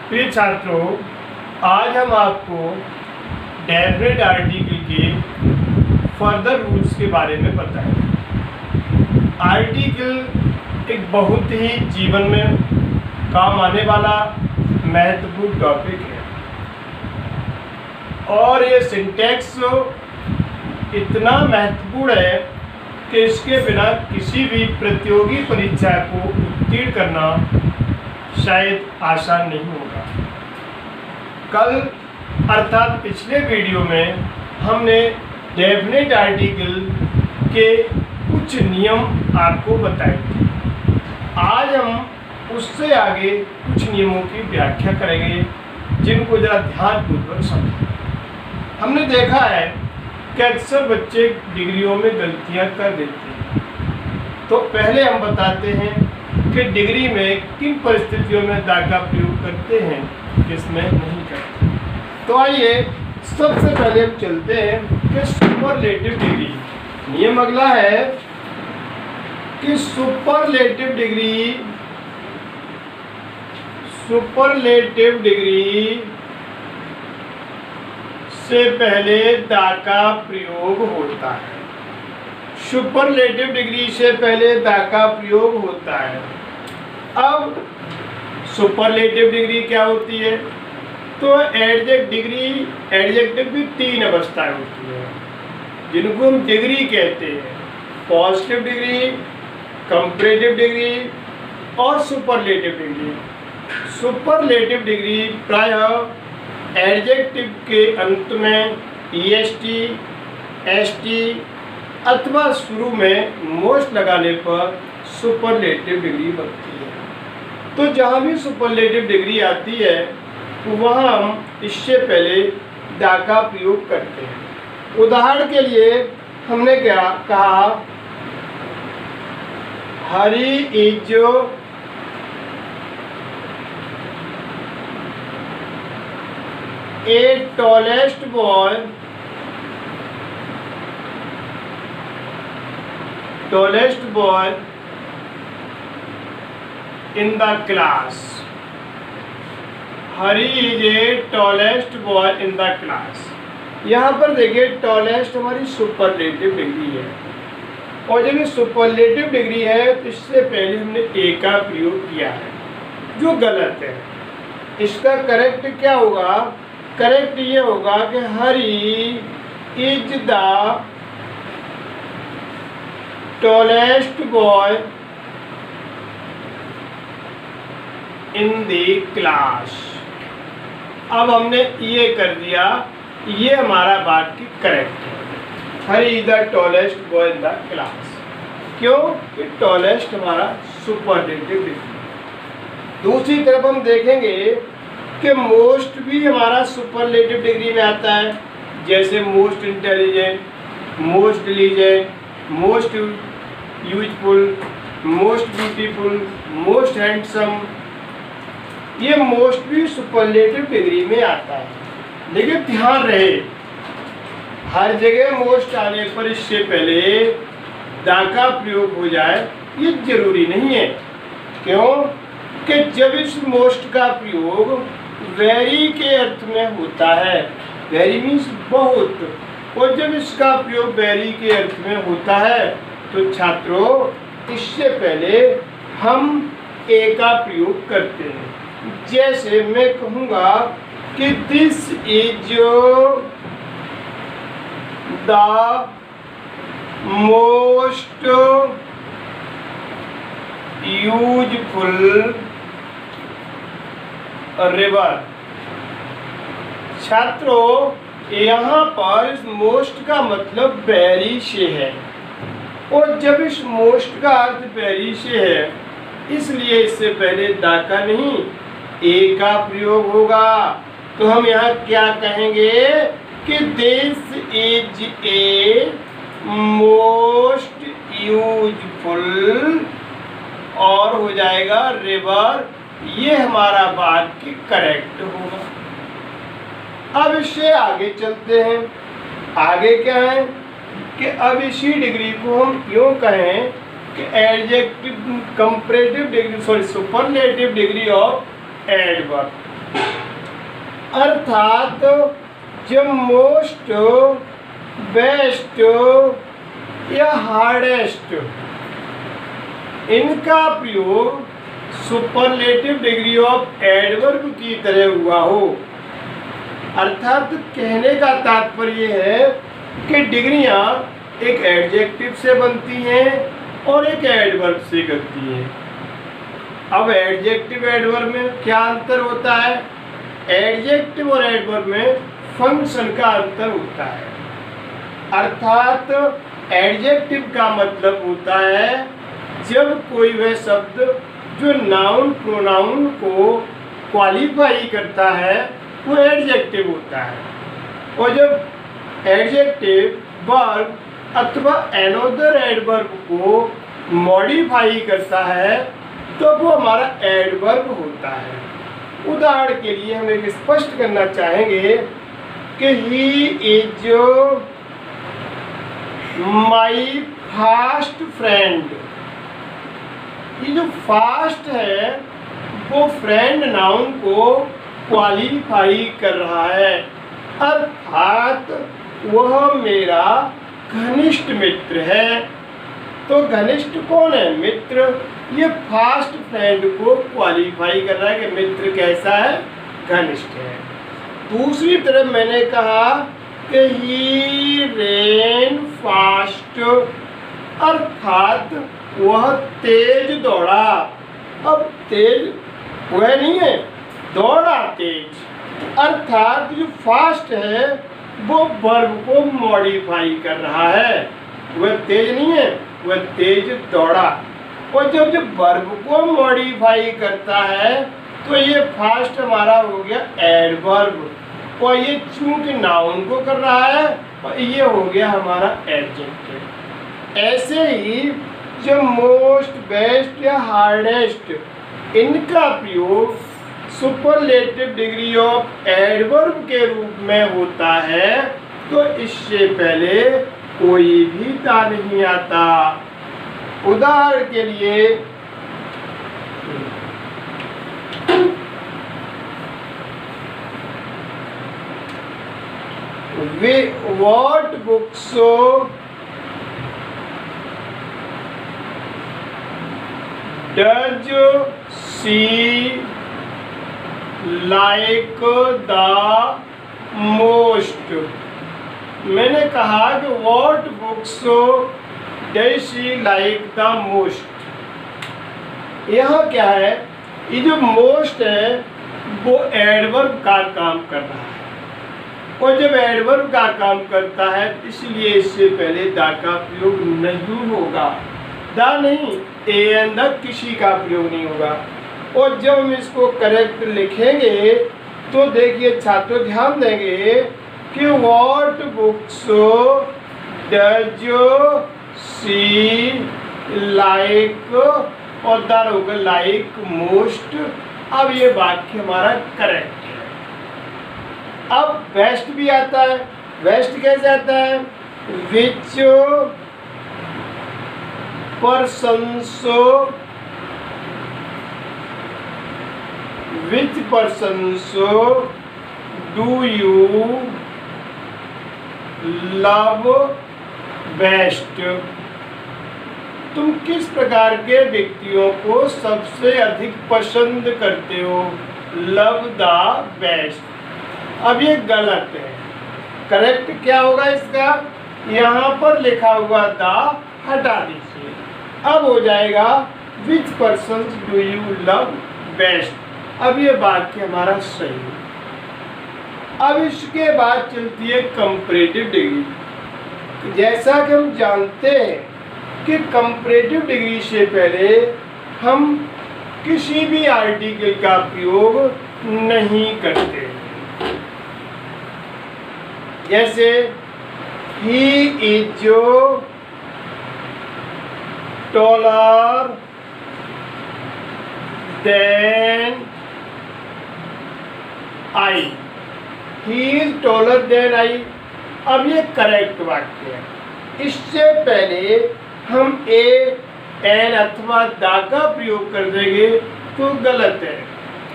प्रिय छात्रों, आज हम आपको डेफिनेट आर्टिकल के फर्दर रूल्स के बारे में बताएंगे। आर्टिकल एक बहुत ही जीवन में काम आने वाला महत्वपूर्ण टॉपिक है और ये सिंटैक्स इतना महत्वपूर्ण है कि इसके बिना किसी भी प्रतियोगी परीक्षा को उत्तीर्ण करना शायद आसान नहीं होगा। कल अर्थात पिछले वीडियो में हमने डेफिनेट आर्टिकल के कुछ नियम आपको बताए थे। आज हम उससे आगे कुछ नियमों की व्याख्या करेंगे जिनको ज़रा ध्यानपूर्वक समझें। हमने देखा है कि अक्सर बच्चे डिग्रियों में गलतियां कर देते हैं, तो पहले हम बताते हैं कि डिग्री में किन परिस्थितियों में दा का प्रयोग करते हैं, किसमें नहीं करते। तो आइए सबसे पहले हम चलते हैं कि सुपरलेटिव डिग्री। नियम अगला है कि सुपरलेटिव डिग्री से पहले दा का प्रयोग होता है। सुपरलेटिव डिग्री से पहले दा का प्रयोग होता है। अब सुपरलेटिव डिग्री क्या होती है? तो एडजेक्टिव की तीन अवस्थाएं होती है जिनको हम डिग्री कहते हैं: पॉजिटिव डिग्री, कंपैरेटिव डिग्री और सुपरलेटिव डिग्री। सुपरलेटिव डिग्री प्रायः एडजेक्टिव के अंत में ईएसटी, एसटी अथवा शुरू में मोस्ट लगाने पर सुपरलेटिव डिग्री बनती है। तो जहाँ भी सुपरलेटिव डिग्री आती है वहाँ हम इससे पहले दा का प्रयोग करते हैं। उदाहरण के लिए हमने क्या कहा, Hari is a tallest boy in the class. Hari is a tallest boy in the class. यहाँ पर देखिए टॉलेस्ट हमारी सुपरलेटिव डिग्री है और जब ये सुपरलेटिव डिग्री है तो इससे पहले हमने ए का प्रयोग किया है जो गलत है। इसका करेक्ट क्या होगा? करेक्ट ये होगा कि Hari is the tallest boy in the class. अब हमने ये कर दिया, ये हमारा वाक्य करेक्ट है। Hari is the tallest boy in the class. क्यों? कि टॉलेस्ट हमारा सुपरलेटिव डिग्री। दूसरी तरफ हम देखेंगे कि मोस्ट भी हमारा सुपरलेटिव डिग्री में आता है, जैसे most intelligent, most diligent, most useful, most beautiful, most handsome. ये मोस्ट भी सुपरलेटिव डिग्री में आता है। लेकिन ध्यान रहे, हर जगह मोस्ट आने पर इससे पहले दा का प्रयोग हो जाए ये जरूरी नहीं है। क्यों? कि जब इस मोस्ट का प्रयोग वेरी के अर्थ में होता है, वेरी मीन्स बहुत, और जब इसका प्रयोग वेरी के अर्थ में होता है तो छात्रों इससे पहले हम ए का प्रयोग करते हैं। जैसे मैं कहूँगा कि this is the most useful river. छात्रों यहाँ पर इस मोस्ट का मतलब वेरी से है और जब इस मोस्ट का अर्थ वेरी से है इसलिए इससे पहले दा का नहीं ए का प्रयोग होगा। तो हम यहाँ क्या कहेंगे कि this is a most useful और हो जाएगा रिवर। ये हमारा वाक्य करेक्ट होगा। अब इससे आगे चलते हैं। आगे क्या है कि अब इसी डिग्री को हम यूँ कहें कि adjective comparative degree superlative degree of adverb. अर्थात जो मोस्ट, बेस्ट या हार्डेस्ट, इनका प्रयोग सुपरलेटिव डिग्री ऑफ एडवर्ब की तरह हुआ हो। अर्थात कहने का तात्पर्य है कि डिग्रियां एक एडजेक्टिव से बनती हैं और एक एडवर्ब से बनती हैं। अब एडजेक्टिव एडवर्ब में क्या अंतर होता है? एडजेक्टिव और एडवर्ब में फंक्शन का अंतर होता है। अर्थात एडजेक्टिव का मतलब होता है जब कोई वह शब्द जो नाउन प्रोनाउन को क्वालिफाई करता है वो एडजेक्टिव होता है, और जब एडजेक्टिव वर्ब अथवा एनोदर एडवर्ब को मॉडिफाई करता है तो वो हमारा एडवर्ब होता है। उदाहरण के लिए हम एक स्पष्ट करना चाहेंगे कि he is my fast friend. ये जो फास्ट है वो फ्रेंड नाउन को क्वालिफाई कर रहा है, अर्थात वह मेरा घनिष्ठ मित्र है। तो घनिष्ठ कौन है? मित्र। ये फास्ट फ्रेंड को क्वालिफाई कर रहा है कि मित्र कैसा है? घनिष्ठ है। दूसरी तरफ मैंने कहा कि ही रेन फास्ट, अर्थात वह तेज दौड़ा। अब तेज वह नहीं है, दौड़ा तेज, अर्थात जो फास्ट है वो वर्ब को मॉडिफाई कर रहा है। वह तेज नहीं है, वह तेज दौड़ा। और जब वर्ब को मॉडिफाई करता है तो ये फास्ट हमारा हो गया एडवर्ब, और ये चूंकि नाउन को कर रहा है और ये हो गया हमारा एडजेक्टिव। ऐसे ही जो मोस्ट, बेस्ट या हार्डेस्ट, इनका प्रयोग सुपरलेटिव डिग्री ऑफ एडवर्ब के रूप में होता है तो इससे पहले कोई भी दा नहीं आता। उदाहरण के लिए what books does she like the most? मैंने कहा कि what books does she like the most? यहाँ क्या है? ये जो most है वो एडवर्ब का काम कर रहा है, और जब एडवर्ब का काम करता है इसलिए इससे पहले दा का प्रयोग नहीं होगा। दा नहीं, एन द किसी का प्रयोग नहीं होगा। और जब हम इसको करेक्ट लिखेंगे तो देखिए छात्र ध्यान देंगे कि what books does she like, और द होगा लाइक मोस्ट। अब ये वाक्य हमारा करेक्ट है। अब बेस्ट भी आता है। बेस्ट कैसे आता है? Which persons do you love best? तुम किस प्रकार के व्यक्तियों को सबसे अधिक पसंद करते हो? Love the best. अब ये गलत है। करेक्ट क्या होगा इसका? यहाँ पर लिखा हुआ दा हटा दीजिए, अब हो जाएगा which person do you love best. अब ये वाक्य हमारा सही है। अब इसके बाद चलती है कंपैरेटिव डिग्री। जैसा कि हम जानते हैं कि कंपैरेटिव डिग्री से पहले हम किसी भी आर्टिकल का प्रयोग नहीं करते। जैसे he is taller than I, he is taller than I. अब ये करेक्ट वाक्य है। इससे पहले हम ए, एन अथवा दा का प्रयोग कर देंगे तो गलत है।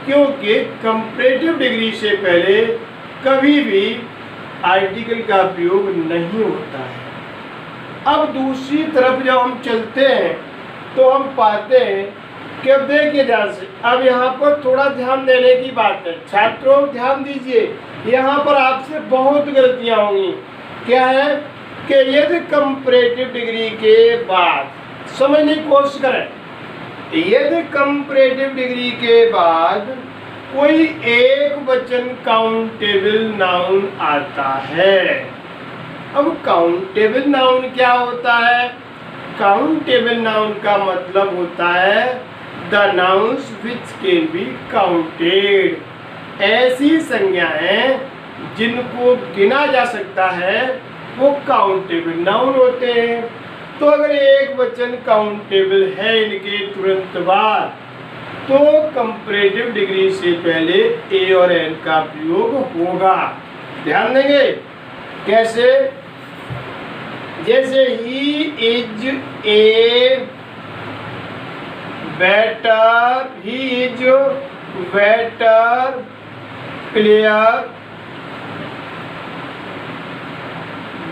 क्योंकि कंपैरेटिव डिग्री से पहले कभी भी आर्टिकल का प्रयोग नहीं होता है। अब दूसरी तरफ जब हम चलते हैं तो हम पाते हैं कि अब देखिए ध्यान से, अब यहाँ पर थोड़ा ध्यान देने की बात है। छात्रों ध्यान दीजिए, यहाँ पर आपसे बहुत गलतियाँ होंगी। क्या है कि यदि कंपैरेटिव डिग्री के बाद, समझने की कोशिश करें, यदि कंपैरेटिव डिग्री के बाद कोई एक वचन काउंटेबल नाउन आता है। अब काउंटेबल नाउन क्या होता है? काउंटेबल नाउन का मतलब होता है the nouns which can be counted. ऐसी संज्ञाएं जिनको गिना जा सकता है वो काउंटेबल नाउन होते हैं। तो अगर एक वचन काउंटेबल है इनके तुरंत बाद, तो कंपैरेटिव डिग्री से पहले ए और एन का प्रयोग होगा। ध्यान देंगे कैसे? जैसे he is a better, he is better player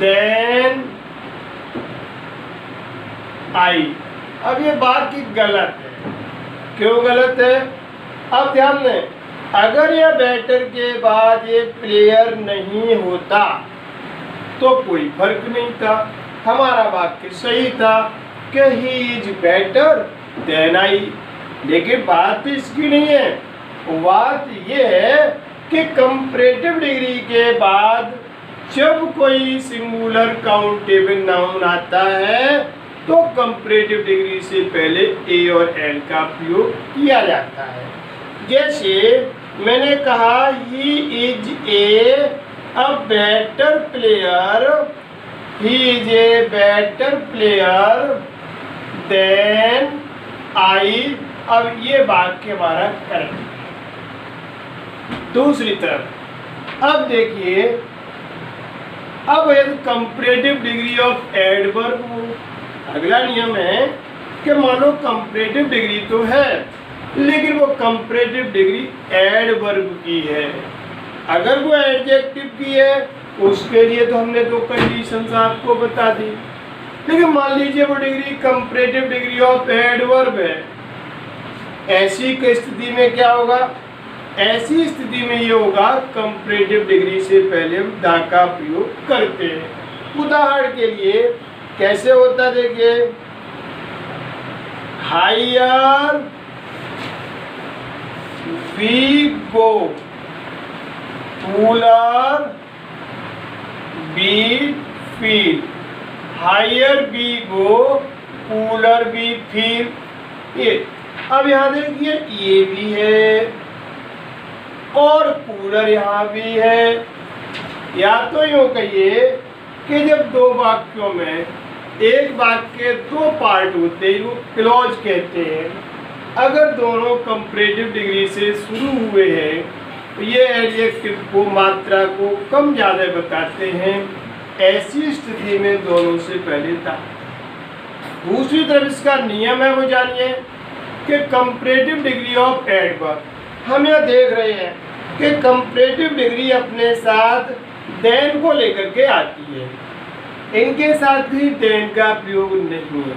than I. अब ये बात की गलत है। क्यों गलत है? अब ध्यान दें, अगर यह बेटर के बाद ये प्लेयर नहीं होता तो कोई फर्क नहीं था, हमारा वाक्य सही था कि he is better than I. लेकिन बात इसकी नहीं है, बात ये है कि कंपैरेटिव डिग्री के बाद जब कोई सिंगुलर काउंटेबल नाउन आता है तो कंपैरेटिव डिग्री से पहले ए और एन का प्रयोग किया जाता है। जैसे मैंने कहा he is a better player, he is a better player than I। अब ये वाक्य हमारा करेक्ट। दूसरी तरफ अब देखिए, अब यदि कंपैरेटिव डिग्री ऑफ एडवर्ब हो, अगला नियम है कि मानो कंपैरेटिव डिग्री तो है लेकिन वो कंपैरेटिव डिग्री एडवर्ब की है। अगर वो एडजेक्टिव की है उसके लिए तो हमने दो कंडीशंस आपको बता दी, लेकिन मान लीजिए वो degree comparative degree of adverb है। ऐसी स्थिति में क्या होगा? ऐसी स्थिति में ये होगा कंपैरेटिव डिग्री से पहले हम द का प्रयोग करते हैं। उदाहरण के लिए कैसे होता देखिए, higher we go, cooler we feel. Higher we go, cooler we feel. ये अब यहाँ देखिए ये भी है और कूलर यहाँ भी है। या तो यूँ कहिए कि जब दो वाक्यों में एक वाक्य दो पार्ट होते हैं वो क्लॉज कहते हैं। अगर दोनों कंपैरेटिव डिग्री से शुरू हुए हैं तो ये एडजेक्टिव को, मात्रा को कम ज़्यादा बताते हैं। ऐसी स्थिति में दोनों से पहले था। दूसरी तरफ इसका नियम है वो जानिए कि कंपैरेटिव डिग्री ऑफ एडवर्ब, हम यह देख रहे हैं कि कंपैरेटिव डिग्री अपने साथ देन को लेकर के आती है, इनके साथ भी देन का प्रयोग नहीं है।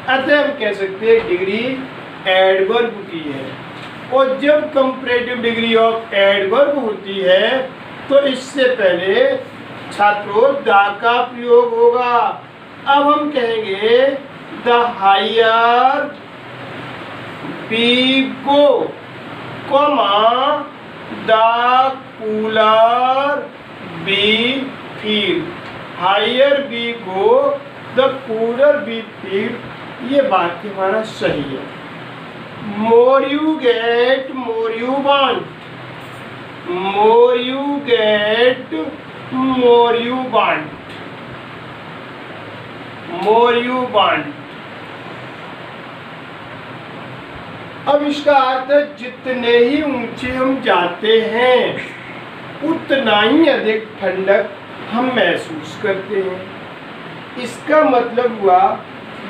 अतः हम कह सकते हैं डिग्री एडवर्ब की है। और जब कंपैरेटिव डिग्री ऑफ एडवर्ब होती है तो इससे पहले छात्रों द का प्रयोग होगा। अब हम कहेंगे the higher we go, the cooler we feel. Higher we go, the cooler we feel. ये वाक्य हमारा सही है। More you get, more you want. More you get, more you want. More you want. अब इसका अर्थ है जितने ही ऊंचे हम जाते हैं उतना ही अधिक ठंडक हम महसूस करते हैं। इसका मतलब हुआ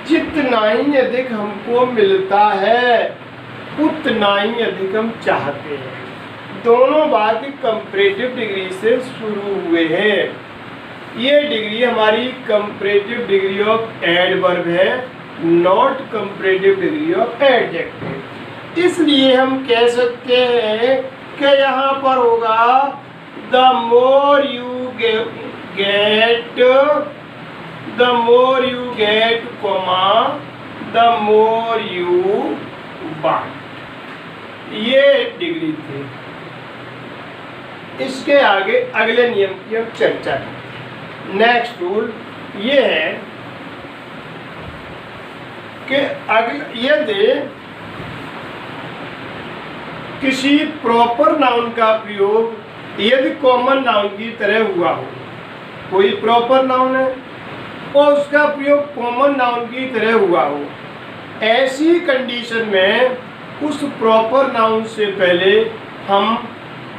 जितना ही अधिक हमको मिलता है उतना ही अधिक हम चाहते हैं। दोनों वाक्य कंपैरेटिव डिग्री से शुरू हुए हैं। ये डिग्री हमारी कंपैरेटिव डिग्री ऑफ एडवर्ब है, not comparative degree of adjective. इसलिए हम कह सकते हैं कि यहाँ पर होगा the more you get, the more you get comma the more you want. ये डिग्री थी। इसके आगे अगले नियम की हम चर्चा करें। नेक्स्ट रूल ये है कि यदि किसी प्रॉपर नाउन का प्रयोग यदि कॉमन नाउन की तरह हुआ हो, कोई प्रॉपर नाउन है और उसका प्रयोग कॉमन नाउन की तरह हुआ हो, ऐसी कंडीशन में उस प्रॉपर नाउन से पहले हम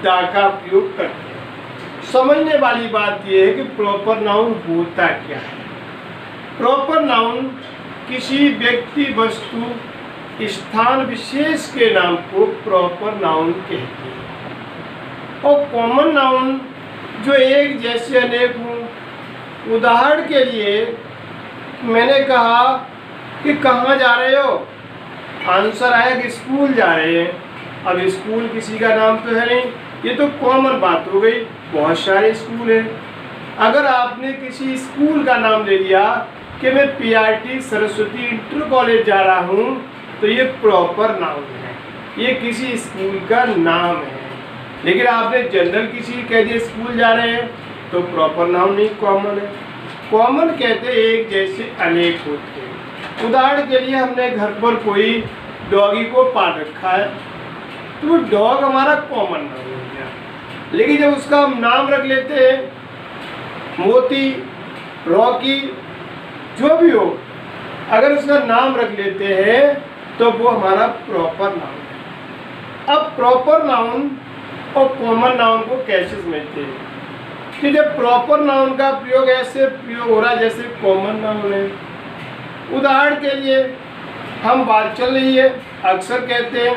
दा का प्रयोग करते हैं। समझने वाली बात यह है कि प्रॉपर नाउन होता क्या है। प्रॉपर नाउन किसी व्यक्ति, वस्तु, स्थान विशेष के नाम को प्रॉपर नाउन कहते हैं। और कॉमन नाउन जो एक जैसे अनेक हों। उदाहरण के लिए मैंने कहा कि कहाँ जा रहे हो, आंसर आया कि स्कूल जा रहे हैं। अब स्कूल किसी का नाम तो है नहीं, ये तो कॉमन बात हो गई, बहुत सारे स्कूल हैं। अगर आपने किसी स्कूल का नाम ले लिया कि मैं PRT सरस्वती इंटर कॉलेज जा रहा हूँ, तो ये प्रॉपर नाउन है, ये किसी स्कूल का नाम है। लेकिन आपने जनरल किसी कह दिया स्कूल जा रहे हैं, तो प्रॉपर नाउन नहीं, कॉमन है। कॉमन कहते हैं एक जैसे अनेक होते हैं। उदाहरण के लिए हमने घर पर कोई डॉगी को पाल रखा है, तो वो डॉग हमारा कॉमन नाउन हो गया। लेकिन जब उसका हम नाम रख लेते हैं, मोती, रॉकी, जो भी हो, अगर उसका नाम रख लेते हैं तो वो हमारा प्रॉपर नाउन है। अब प्रॉपर नाउन और कॉमन नाउन को कैसे समझते हैं कि जब प्रॉपर नाउन का प्रयोग ऐसे प्रयोग हो रहा है जैसे कॉमन नाउन है। उदाहरण के लिए हम बात चल रही है, अक्सर कहते हैं,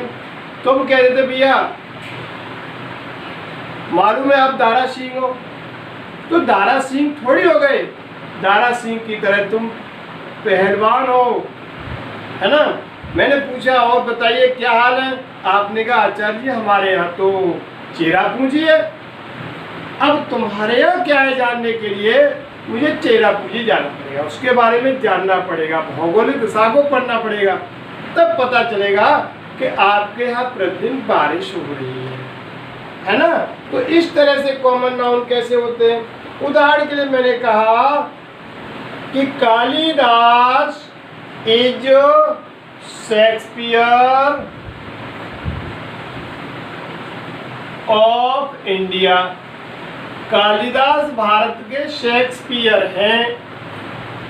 तो हम कह देते भैया मालूम है आप दारा सिंह हो, तो दारा सिंह थोड़ी हो गए, दारा सिंह की तरह तुम पहलवान हो, है ना। मैंने पूछा और बताइए क्या हाल है, आपने कहा आचार्य जी हमारे यहाँ तो चेहरा पूंजी है। अब तुम्हारे यहाँ क्या है जानने के लिए मुझे चेहरा पूंजी जानना पड़ेगा, उसके बारे में जानना पड़ेगा, भौगोलिक दिशा को पढ़ना पड़ेगा, तब पता चलेगा कि आपके यहाँ प्रतिदिन बारिश हो रही है ना। तो इस तरह से कॉमन नाउन कैसे होते हैं। उदाहरण के लिए मैंने कहा कि Kalidas is Shakespeare of India. Kalidas Bharat के शेक्सपियर हैं।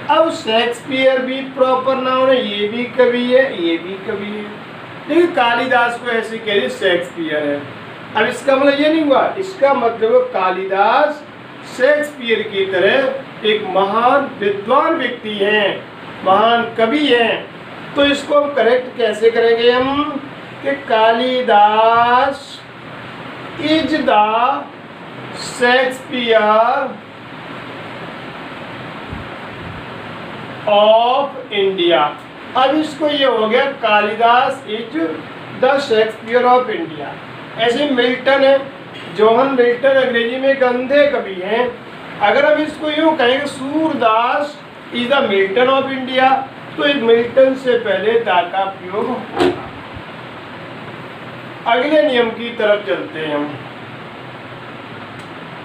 अब शेक्सपियर भी प्रॉपर नाउन है, ये भी कवि है, ये भी कवि है, लेकिन कालिदास को ऐसे कह रही शेक्सपियर है। अब इसका मतलब ये नहीं हुआ, इसका मतलब कालिदास शेक्सपियर की तरह एक महान विद्वान व्यक्ति हैं, महान कवि हैं। तो इसको हम करेक्ट कैसे करेंगे हम कि Kalidas is the Shakespeare of India. अब इसको ये हो गया Kalidas is the Shakespeare of India. ऐसे मिल्टन है, जोहन मिल्टन अंग्रेजी में एक अंधे कवि हैं। अगर हम इसको यूँ कहेंगे Surdas is the Milton of India, तो इस मिल्टन से पहले दा का प्रयोग होगा। अगले नियम की तरफ चलते हैं हम।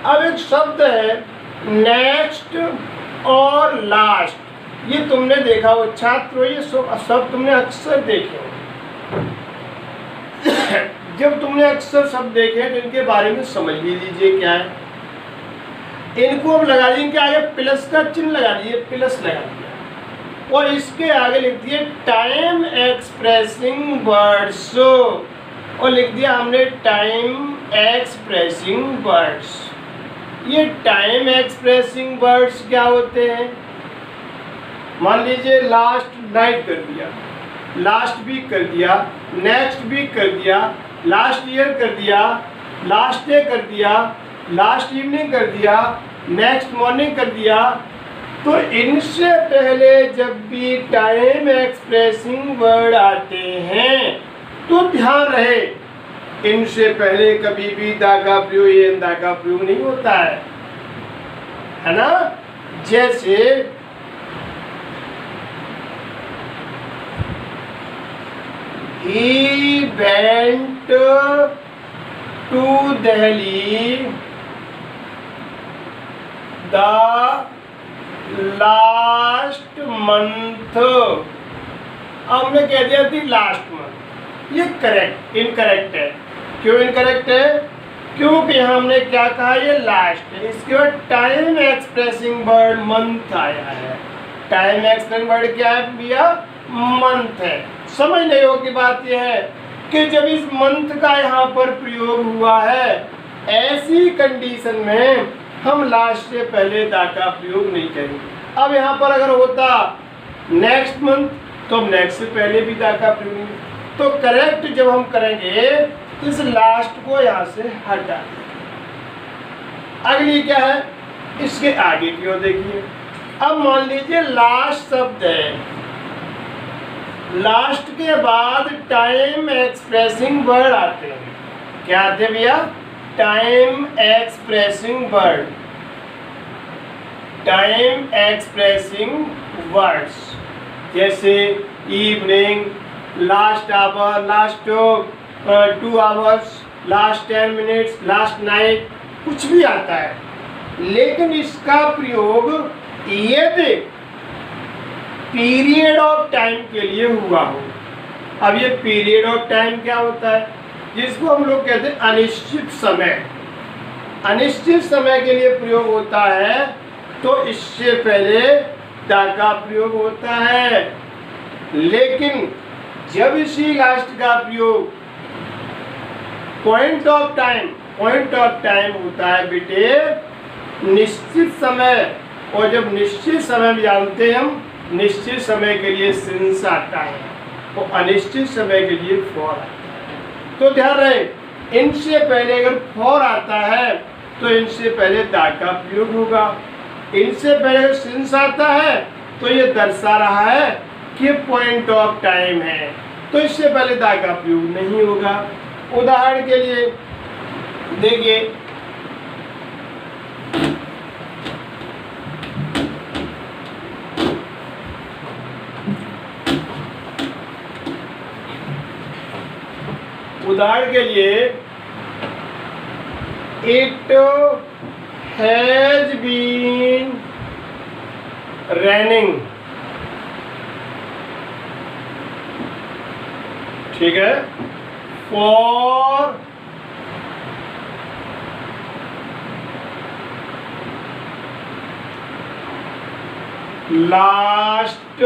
अब एक शब्द है नेक्स्ट और लास्ट। ये तुमने देखा हो छात्रों, ये शब्द तुमने अक्सर देखे हो। जब तुमने अक्सर शब्द देखे तो इनके बारे में समझ भी लीजिए क्या है। इनको अब लगा दिए, इनके आगे प्लस का चिन्ह लगा दिए, प्लस लगा दिया, और इसके आगे लिख दिए टाइम एक्सप्रेसिंग वर्ड्स, और लिख दिया हमने टाइम एक्सप्रेसिंग वर्ड्स। ये टाइम एक्सप्रेसिंग वर्ड्स क्या होते हैं। मान लीजिए लास्ट नाइट कर दिया, लास्ट वीक कर दिया, नेक्स्ट वीक कर दिया, लास्ट ईयर कर दिया, लास्ट डे कर दिया, लास्ट इवनिंग कर दिया, नेक्स्ट मॉर्निंग कर दिया। तो इनसे पहले जब भी टाइम एक्सप्रेसिंग वर्ड आते हैं तो ध्यान रहे, इनसे पहले कभी भी दा का प्रयोग या दा का प्रयोग नहीं होता है ना। जैसे he went to Delhi the last month। हमने कह दिया थी लास्ट मंथ, ये करेक्ट इनकरेक्ट है। क्यों इनकरेक्ट है? क्योंकि हमने क्या कहा, ये लास्ट है। इसके बाद टाइम एक्सप्रेसिंग वर्ड मंथ आया है। टाइम एक्सप्रेसिंग वर्ड क्या है भैया? मंथ है। समझने योग्य बात यह है कि जब इस मंथ का यहाँ पर प्रयोग हुआ है, ऐसी कंडीशन में हम लास्ट से पहले दा का प्रयोग नहीं करेंगे। अब यहाँ पर अगर होता नेक्स्ट मंथ तो नेक्स्ट से पहले भी दा का प्रयोग नहीं। तो करेक्ट जब हम करेंगे तो इस लास्ट को यहाँ से हटा दें। अगली क्या है, इसके आगे की ओर देखिए। अब मान लीजिए लास्ट शब्द है, लास्ट के बाद टाइम एक्सप्रेसिंग वर्ड आते हैं। क्या आते हैं भैया? Time expressing word, time expressing words. जैसे evening, last hour, last 2 hours, last 10 minutes, last night, कुछ भी आता है। लेकिन इसका प्रयोग यदि पीरियड ऑफ टाइम के लिए हुआ हो। अब ये पीरियड ऑफ टाइम क्या होता है? जिसको हम लोग कहते हैं अनिश्चित समय। अनिश्चित समय के लिए प्रयोग होता है तो इससे पहले दा का प्रयोग होता है। लेकिन जब इसी लास्ट का प्रयोग पॉइंट ऑफ टाइम होता है बेटे निश्चित समय। और जब निश्चित समय भी जानते हैं हम, निश्चित समय के लिए सिंस आता है और अनिश्चित समय के लिए फॉर आता है। तो ध्यान रहे, इनसे पहले अगर फॉर आता है तो इनसे पहले दा का प्रयोग होगा। इनसे पहले अगर सिंस आता है तो ये दर्शा रहा है कि पॉइंट ऑफ टाइम है, तो इससे पहले दा का प्रयोग नहीं होगा। उदाहरण के लिए देखिए, उदाहरण के लिए इट हैज बीन रेनिंग, ठीक है, फॉर लास्ट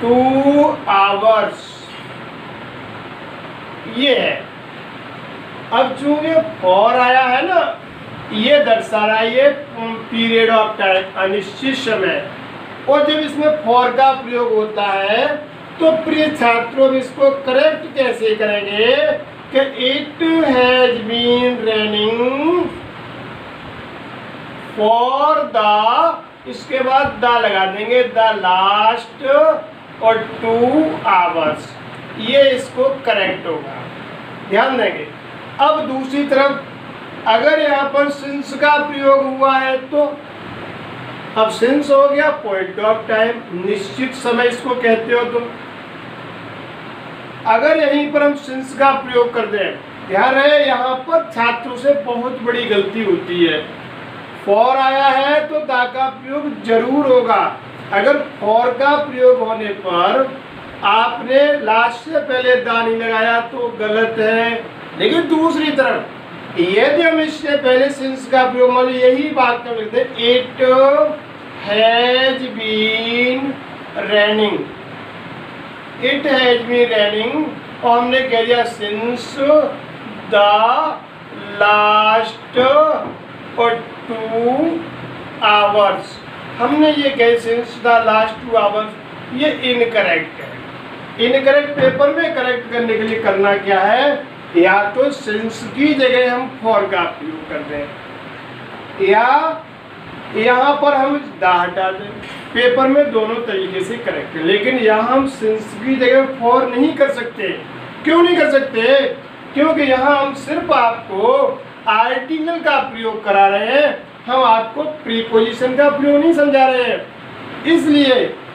2 आवर्स। ये है। अब चूंकि फॉर आया है ना, ये दर्शा रहा है ये पीरियड ऑफ टाइम, अनिश्चित समय। और जब इसमें फॉर का प्रयोग होता है तो प्रिय छात्रों इसको करेक्ट कैसे करेंगे कि it has been raining for the, इसके बाद द लगा देंगे, द लास्ट और 2 आवर्स। ये इसको करेक्ट होगा, ध्यान देंगे। अब दूसरी तरफ अगर यहाँ पर सिंस का प्रयोग हुआ है तो अब सिंस हो गया पॉइंट ऑफ टाइम, निश्चित समय इसको कहते हो तुम। अगर यहीं पर हम सिंस का प्रयोग कर दें, ध्यान रहे यहाँ पर छात्रों से बहुत बड़ी गलती होती है। फॉर आया है तो दा का प्रयोग जरूर होगा। अगर फॉर का प्रयोग होने पर आपने लास्ट से पहले दा नहीं लगाया तो गलत है। लेकिन दूसरी तरफ यदि हम इससे पहले सिंस का प्रयोग, मान लो यही बात कर लेते हैं, it has been raining, it has been raining, और हमने कह दिया सिंस द लास्ट और 2 आवर्स। हमने ये कहे सिंस द लास्ट 2 आवर्स, ये इनकरेक्ट है। इनकरेक्ट पेपर में करेक्ट करने के लिए करना क्या है, या तो सिंस की जगह हम फॉर का प्रयोग कर दें, या यहाँ पर हम द हटा दें। पेपर में दोनों तरीके से करेक्ट है, लेकिन यहाँ हम सिंस की जगह फॉर नहीं कर सकते। क्यों नहीं कर सकते? क्योंकि यहाँ हम सिर्फ आपको आर्टिकल का प्रयोग करा रहे हैं, हम आपको प्रीपोजिशन का प्रयोग नहीं समझा रहे हैं। इसलिए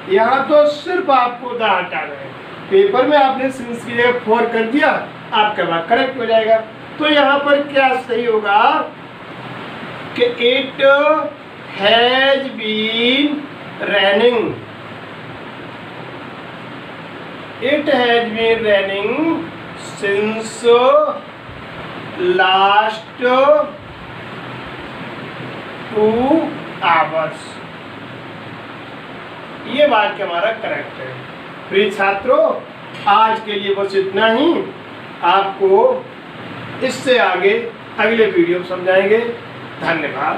यहाँ तो सिर्फ आपको द हटा रहे हैं। पेपर में आपने सिंस की जगह फॉर कर दिया, आपका बात करेक्ट हो जाएगा। तो यहाँ पर क्या सही होगा कि it has been raining, it has been raining since last 2 hours. ये वाक्य हमारा करेक्ट है। प्रिय छात्रों, आज के लिए बस इतना ही। आपको इससे आगे अगले वीडियो समझाएंगे। धन्यवाद।